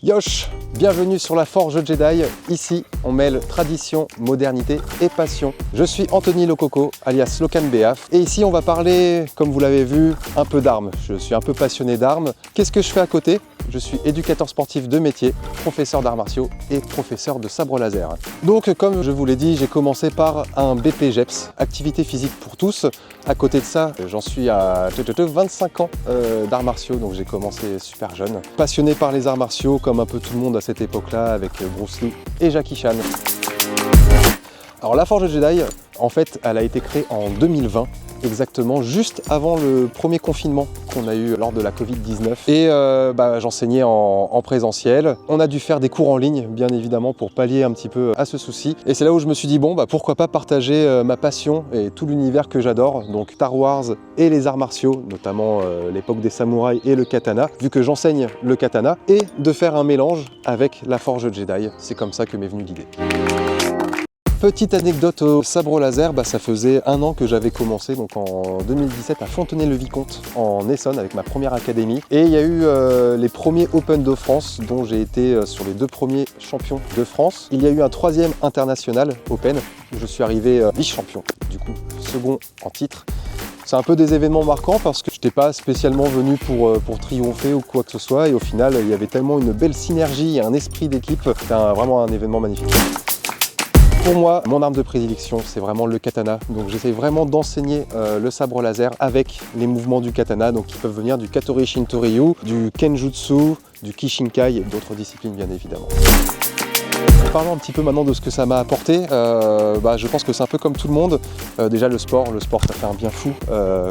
Yosh, bienvenue sur la Forge Jedi. Ici, on mêle tradition, modernité et passion. Je suis Anthony Lococo, alias Locan Béaf. Et ici, on va parler, comme vous l'avez vu, un peu d'armes. Je suis un peu passionné d'armes. Qu'est-ce que je fais à côté? Je suis éducateur sportif de métier, professeur d'arts martiaux et professeur de sabre laser. Donc, comme je vous l'ai dit, j'ai commencé par un BPGEPS, activité physique pour tous. À côté de ça, j'en suis à 25 ans d'arts martiaux, donc j'ai commencé super jeune. Passionné par les arts martiaux, comme un peu tout le monde à cette époque-là, avec Bruce Lee et Jackie Chan. Alors la Forge Jedi, en fait, elle a été créée en 2020. Exactement, juste avant le premier confinement qu'on a eu lors de la Covid-19. Et j'enseignais en présentiel. On a dû faire des cours en ligne, bien évidemment, pour pallier un petit peu à ce souci. Et c'est là où je me suis dit, bon, pourquoi pas partager ma passion et tout l'univers que j'adore, donc Star Wars et les arts martiaux, notamment l'époque des samouraïs et le katana, vu que j'enseigne le katana, et de faire un mélange avec la Forge Jedi. C'est comme ça que m'est venue l'idée. Petite anecdote au sabre laser, ça faisait 1 an que j'avais commencé, donc en 2017 à Fontenay-le-Vicomte en Essonne avec ma première académie. Et il y a eu les premiers Open de France dont j'ai été sur les 2 premiers champions de France. Il y a eu un 3e international Open où je suis arrivé vice-champion, du coup second en titre. C'est un peu des événements marquants parce que je n'étais pas spécialement venu pour triompher ou quoi que ce soit, et au final il y avait tellement une belle synergie et un esprit d'équipe. C'était vraiment un événement magnifique. Pour moi, mon arme de prédilection, c'est vraiment le katana. Donc j'essaie vraiment d'enseigner le sabre laser avec les mouvements du katana, donc qui peuvent venir du Katori Shinto-ryu, du Kenjutsu, du Kishinkai et d'autres disciplines bien évidemment. Parlons un petit peu maintenant de ce que ça m'a apporté. Je pense que c'est un peu comme tout le monde. Déjà le sport ça fait un bien fou,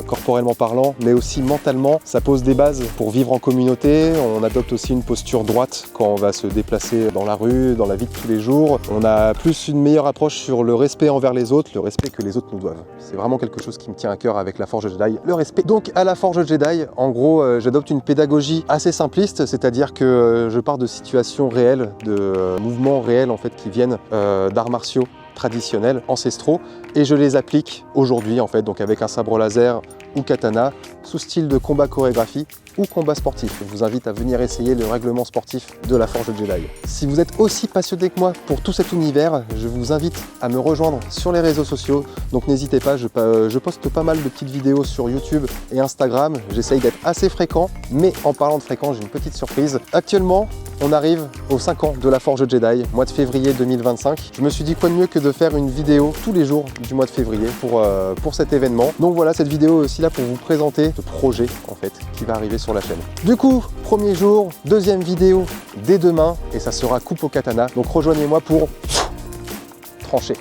corporellement parlant, mais aussi mentalement. Ça pose des bases pour vivre en communauté. On adopte aussi une posture droite quand on va se déplacer dans la rue, dans la vie de tous les jours. On a plus une meilleure approche sur le respect envers les autres, le respect que les autres nous doivent. C'est vraiment quelque chose qui me tient à cœur avec la Forge Jedi, le respect. Donc à la Forge Jedi, en gros, j'adopte une pédagogie assez simpliste, c'est-à-dire que je pars de situations réelles, de mouvements réels en fait qui viennent d'arts martiaux traditionnels, ancestraux, et je les applique aujourd'hui en fait, donc avec un sabre laser ou katana, sous style de combat chorégraphie ou combat sportif. Je vous invite à venir essayer le règlement sportif de la Forge Jedi. Si vous êtes aussi passionné que moi pour tout cet univers, je vous invite à me rejoindre sur les réseaux sociaux. Donc n'hésitez pas, je poste pas mal de petites vidéos sur YouTube et Instagram. J'essaye d'être assez fréquent, mais en parlant de fréquent, j'ai une petite surprise. Actuellement, on arrive aux 5 ans de la Forge Jedi, mois de février 2025. Je me suis dit quoi de mieux que de faire une vidéo tous les jours du mois de février pour cet événement. Donc voilà, cette vidéo est aussi là pour vous présenter ce projet en fait qui va arriver sur la chaîne. Du coup, premier jour, 2e vidéo dès demain et ça sera coupe au katana. Donc rejoignez-moi pour trancher.